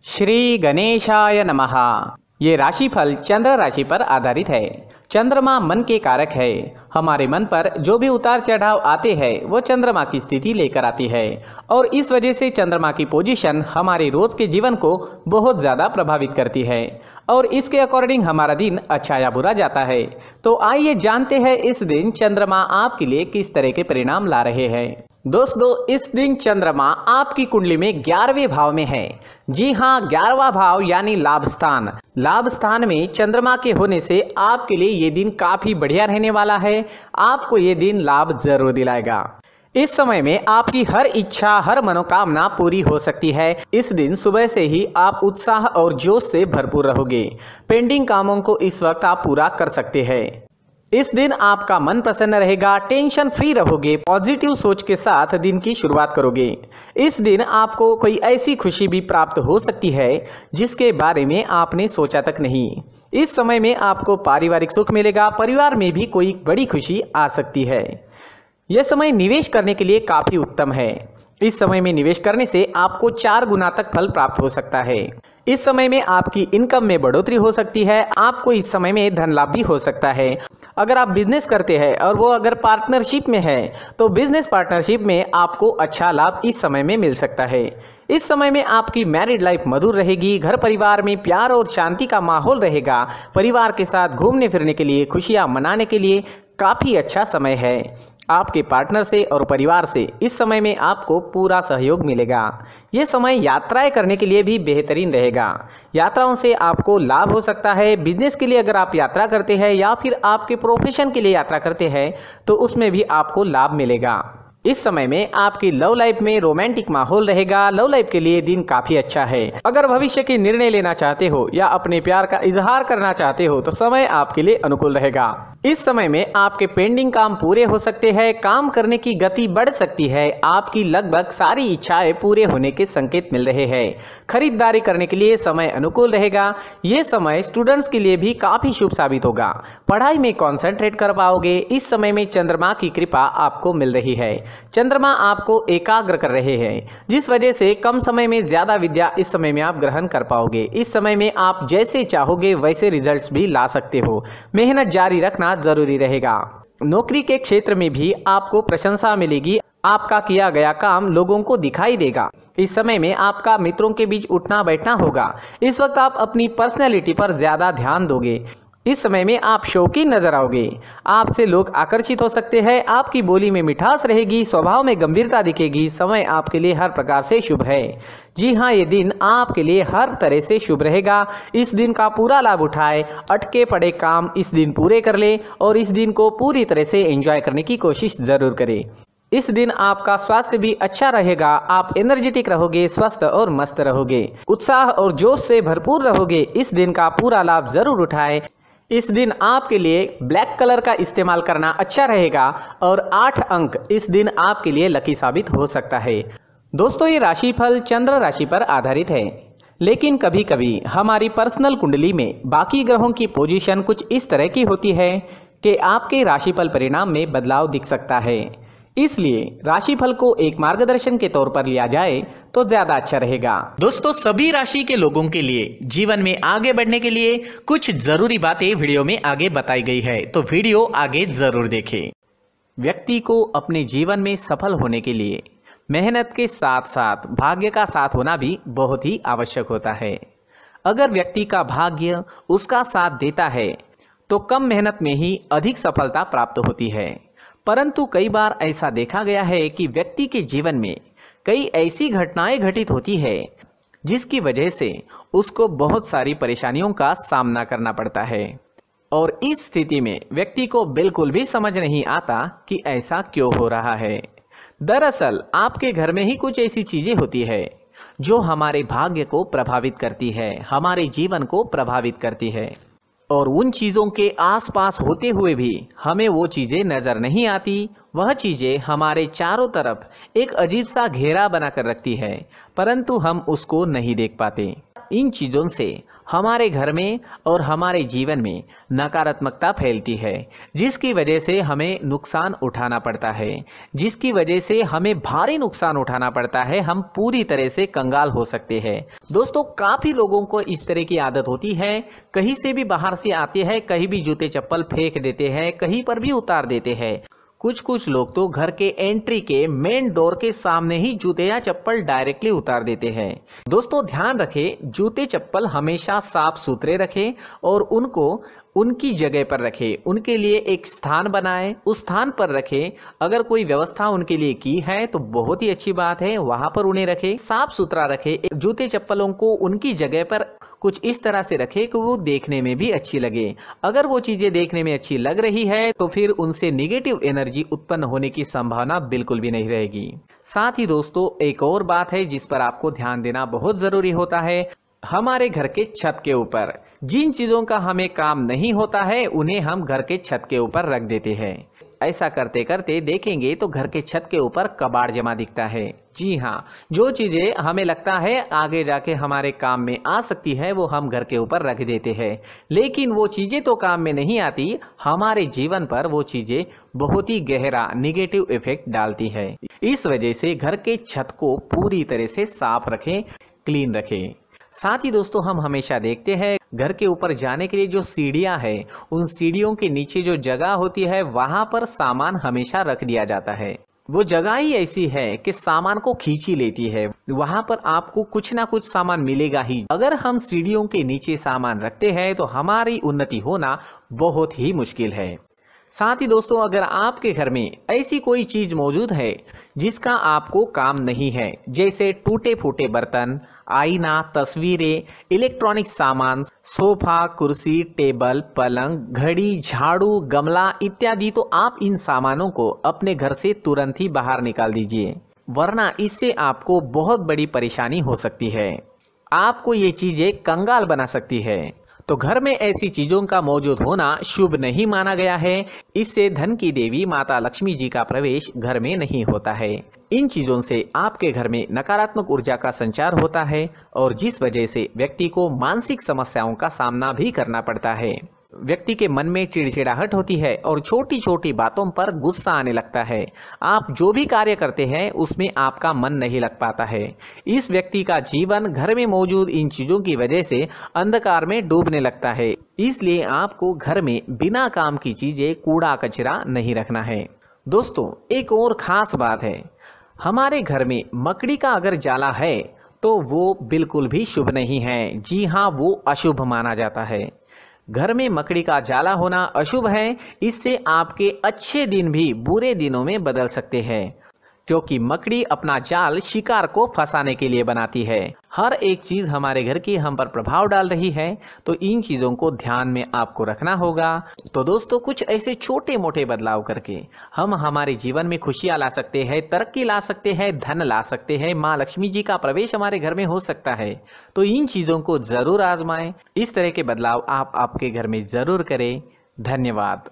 श्री गणेशाय नमः। ये राशिफल चंद्र राशि पर आधारित है। चंद्रमा मन के कारक है। हमारे मन पर जो भी उतार चढ़ाव आते हैं वो चंद्रमा की स्थिति लेकर आती है और इस वजह से चंद्रमा की पोजीशन हमारे रोज के जीवन को बहुत ज़्यादा प्रभावित करती है और इसके अकॉर्डिंग हमारा दिन अच्छा या बुरा जाता है। तो आइए जानते हैं इस दिन चंद्रमा आपके लिए किस तरह के परिणाम ला रहे हैं। दोस्तों, इस दिन चंद्रमा आपकी कुंडली में 11वें भाव में है। जी हाँ, 11वां भाव यानी लाभ स्थान। लाभ स्थान में चंद्रमा के होने से आपके लिए ये दिन काफी बढ़िया रहने वाला है। आपको ये दिन लाभ जरूर दिलाएगा। इस समय में आपकी हर इच्छा, हर मनोकामना पूरी हो सकती है। इस दिन सुबह से ही आप उत्साह और जोश से भरपूर रहोगे। पेंडिंग कामों को इस वक्त आप पूरा कर सकते हैं। इस दिन आपका मन प्रसन्न रहेगा, टेंशन फ्री रहोगे, पॉजिटिव सोच के साथ दिन की शुरुआत करोगे। इस दिन आपको कोई ऐसी खुशी भी प्राप्त हो सकती है जिसके बारे में आपने सोचा तक नहीं। इस समय में आपको पारिवारिक सुख मिलेगा, परिवार में भी कोई बड़ी खुशी आ सकती है। यह समय निवेश करने के लिए काफी उत्तम है। इस समय में निवेश करने से आपको 4 गुना तक फल प्राप्त हो सकता है। इस समय में आपकी इनकम में बढ़ोतरी हो सकती है। आपको इस समय में धन लाभ भी हो सकता है। अगर आप बिजनेस करते हैं और वो अगर पार्टनरशिप में है तो बिजनेस पार्टनरशिप में आपको अच्छा लाभ इस समय में मिल सकता है। इस समय में आपकी मैरिड लाइफ मधुर रहेगी। घर परिवार में प्यार और शांति का माहौल रहेगा। परिवार के साथ घूमने फिरने के लिए, खुशियां मनाने के लिए काफ़ी अच्छा समय है। आपके पार्टनर से और परिवार से इस समय में आपको पूरा सहयोग मिलेगा। ये समय यात्राएं करने के लिए भी बेहतरीन रहेगा। यात्राओं से आपको लाभ हो सकता है। बिजनेस के लिए अगर आप यात्रा करते हैं या फिर आपके प्रोफेशन के लिए यात्रा करते हैं तो उसमें भी आपको लाभ मिलेगा। इस समय में आपकी लव लाइफ में रोमांटिक माहौल रहेगा। लव लाइफ के लिए दिन काफी अच्छा है। अगर भविष्य के निर्णय लेना चाहते हो या अपने प्यार का इजहार करना चाहते हो तो समय आपके लिए अनुकूल रहेगा। इस समय में आपके पेंडिंग काम पूरे हो सकते हैं। काम करने की गति बढ़ सकती है। आपकी लगभग सारी इच्छाएं पूरे होने के संकेत मिल रहे हैं। खरीदारी करने के लिए समय अनुकूल रहेगा। ये समय स्टूडेंट्स के लिए भी काफी शुभ साबित होगा। पढ़ाई में कॉन्सेंट्रेट कर पाओगे। इस समय में चंद्रमा की कृपा आपको मिल रही है। चंद्रमा आपको एकाग्र कर रहे हैं जिस वजह से कम समय में ज्यादा विद्या इस समय में आप ग्रहण कर पाओगे। इस समय में आप जैसे चाहोगे वैसे रिजल्ट्स भी ला सकते हो। मेहनत जारी रखना जरूरी रहेगा। नौकरी के क्षेत्र में भी आपको प्रशंसा मिलेगी। आपका किया गया काम लोगों को दिखाई देगा। इस समय में आपका मित्रों के बीच उठना बैठना होगा। इस वक्त आप अपनी पर्सनैलिटी पर ज्यादा ध्यान दोगे। इस समय में आप शौकीन नजर आओगे। आपसे लोग आकर्षित हो सकते हैं। आपकी बोली में मिठास रहेगी। स्वभाव में गंभीरता दिखेगी। समय आपके लिए हर प्रकार से शुभ है। जी हाँ, ये दिन आपके लिए हर तरह से शुभ रहेगा। इस दिन का पूरा लाभ उठाए। अटके पड़े काम इस दिन पूरे कर ले और इस दिन को पूरी तरह से एंजॉय करने की कोशिश जरूर करें। इस दिन आपका स्वास्थ्य भी अच्छा रहेगा। आप एनर्जेटिक रहोगे, स्वस्थ और मस्त रहोगे, उत्साह और जोश से भरपूर रहोगे। इस दिन का पूरा लाभ जरूर उठाएं। इस दिन आपके लिए ब्लैक कलर का इस्तेमाल करना अच्छा रहेगा और 8 अंक इस दिन आपके लिए लकी साबित हो सकता है। दोस्तों, ये राशिफल चंद्र राशि पर आधारित है, लेकिन कभी कभी हमारी पर्सनल कुंडली में बाकी ग्रहों की पोजीशन कुछ इस तरह की होती है कि आपके राशिफल परिणाम में बदलाव दिख सकता है। इसलिए राशिफल को एक मार्गदर्शन के तौर पर लिया जाए तो ज्यादा अच्छा रहेगा। दोस्तों, सभी राशि के लोगों के लिए जीवन में आगे बढ़ने के लिए कुछ जरूरी बातें वीडियो में आगे बताई गई है, तो वीडियो आगे जरूर देखें। व्यक्ति को अपने जीवन में सफल होने के लिए मेहनत के साथ साथ भाग्य का साथ होना भी बहुत ही आवश्यक होता है। अगर व्यक्ति का भाग्य उसका साथ देता है तो कम मेहनत में ही अधिक सफलता प्राप्त होती है। परंतु कई बार ऐसा देखा गया है कि व्यक्ति के जीवन में कई ऐसी घटनाएं घटित होती है जिसकी वजह से उसको बहुत सारी परेशानियों का सामना करना पड़ता है और इस स्थिति में व्यक्ति को बिल्कुल भी समझ नहीं आता कि ऐसा क्यों हो रहा है। दरअसल आपके घर में ही कुछ ऐसी चीजें होती है जो हमारे भाग्य को प्रभावित करती है, हमारे जीवन को प्रभावित करती है और उन चीज़ों के आसपास होते हुए भी हमें वो चीज़ें नज़र नहीं आती। वह चीज़ें हमारे चारों तरफ एक अजीब सा घेरा बनाकर रखती है, परंतु हम उसको नहीं देख पाते। इन चीज़ों से हमारे घर में और हमारे जीवन में नकारात्मकता फैलती है, जिसकी वजह से हमें नुकसान उठाना पड़ता है, जिसकी वजह से हमें भारी नुकसान उठाना पड़ता है। हम पूरी तरह से कंगाल हो सकते हैं। दोस्तों, काफ़ी लोगों को इस तरह की आदत होती है, कहीं से भी बाहर से आते हैं, कहीं भी जूते चप्पल फेंक देते हैं, कहीं पर भी उतार देते हैं। कुछ लोग तो घर के एंट्री के मेन डोर के सामने ही जूते या चप्पल डायरेक्टली उतार देते हैं। दोस्तों, ध्यान रखें, जूते चप्पल हमेशा साफ सुथरे रखें और उनको उनकी जगह पर रखें। उनके लिए एक स्थान बनाएं, उस स्थान पर रखें। अगर कोई व्यवस्था उनके लिए की है तो बहुत ही अच्छी बात है, वहां पर उन्हें रखें, साफ सुथरा रखें। जूते चप्पलों को उनकी जगह पर कुछ इस तरह से रखें कि वो देखने में भी अच्छी लगे। अगर वो चीजें देखने में अच्छी लग रही है तो फिर उनसे नेगेटिव एनर्जी उत्पन्न होने की संभावना बिल्कुल भी नहीं रहेगी। साथ ही दोस्तों, एक और बात है जिस पर आपको ध्यान देना बहुत जरूरी होता है। हमारे घर के छत के ऊपर जिन चीजों का हमें काम नहीं होता है, उन्हें हम घर के छत के ऊपर रख देते हैं। ऐसा करते करते देखेंगे तो घर के छत के ऊपर कबाड़ जमा दिखता है। जी हाँ, जो चीजें हमें लगता है आगे जाके हमारे काम में आ सकती है, वो हम घर के ऊपर रख देते हैं, लेकिन वो चीजें तो काम में नहीं आती। हमारे जीवन पर वो चीजें बहुत ही गहरा नेगेटिव इफेक्ट डालती है। इस वजह से घर के छत को पूरी तरह से साफ रखें, क्लीन रखें। साथ ही दोस्तों, हम हमेशा देखते हैं घर के ऊपर जाने के लिए जो सीढ़ियां हैं, उन सीढ़ियों के नीचे जो जगह होती है वहां पर सामान हमेशा रख दिया जाता है। वो जगह ही ऐसी है कि सामान को खींची लेती है, वहां पर आपको कुछ ना कुछ सामान मिलेगा ही। अगर हम सीढ़ियों के नीचे सामान रखते हैं तो हमारी उन्नति होना बहुत ही मुश्किल है। साथ ही दोस्तों, अगर आपके घर में ऐसी कोई चीज मौजूद है जिसका आपको काम नहीं है, जैसे टूटे फूटे बर्तन, आईना, तस्वीरें, इलेक्ट्रॉनिक सामान, सोफा, कुर्सी, टेबल, पलंग, घड़ी, झाड़ू, गमला इत्यादि, तो आप इन सामानों को अपने घर से तुरंत ही बाहर निकाल दीजिए, वरना इससे आपको बहुत बड़ी परेशानी हो सकती है। आपको ये चीजें कंगाल बना सकती है। तो घर में ऐसी चीजों का मौजूद होना शुभ नहीं माना गया है। इससे धन की देवी माता लक्ष्मी जी का प्रवेश घर में नहीं होता है। इन चीजों से आपके घर में नकारात्मक ऊर्जा का संचार होता है और जिस वजह से व्यक्ति को मानसिक समस्याओं का सामना भी करना पड़ता है। व्यक्ति के मन में चिड़चिड़ाहट होती है और छोटी छोटी बातों पर गुस्सा आने लगता है। आप जो भी कार्य करते हैं उसमें आपका मन नहीं लग पाता है। इस व्यक्ति का जीवन घर में मौजूद इन चीजों की वजह से अंधकार में डूबने लगता है। इसलिए आपको घर में बिना काम की चीजें, कूड़ा कचरा नहीं रखना है। दोस्तों, एक और खास बात है, हमारे घर में मकड़ी का अगर जाला है तो वो बिल्कुल भी शुभ नहीं है। जी हाँ, वो अशुभ माना जाता है। घर में मकड़ी का जाला होना अशुभ है। इससे आपके अच्छे दिन भी बुरे दिनों में बदल सकते हैं, क्योंकि मकड़ी अपना जाल शिकार को फंसाने के लिए बनाती है। हर एक चीज हमारे घर की हम पर प्रभाव डाल रही है, तो इन चीजों को ध्यान में आपको रखना होगा। तो दोस्तों, कुछ ऐसे छोटे मोटे बदलाव करके हम हमारे जीवन में खुशियां ला सकते हैं, तरक्की ला सकते हैं, धन ला सकते हैं, माँ लक्ष्मी जी का प्रवेश हमारे घर में हो सकता है। तो इन चीजों को जरूर आजमाएं। इस तरह के बदलाव आप आपके घर में जरूर करें। धन्यवाद।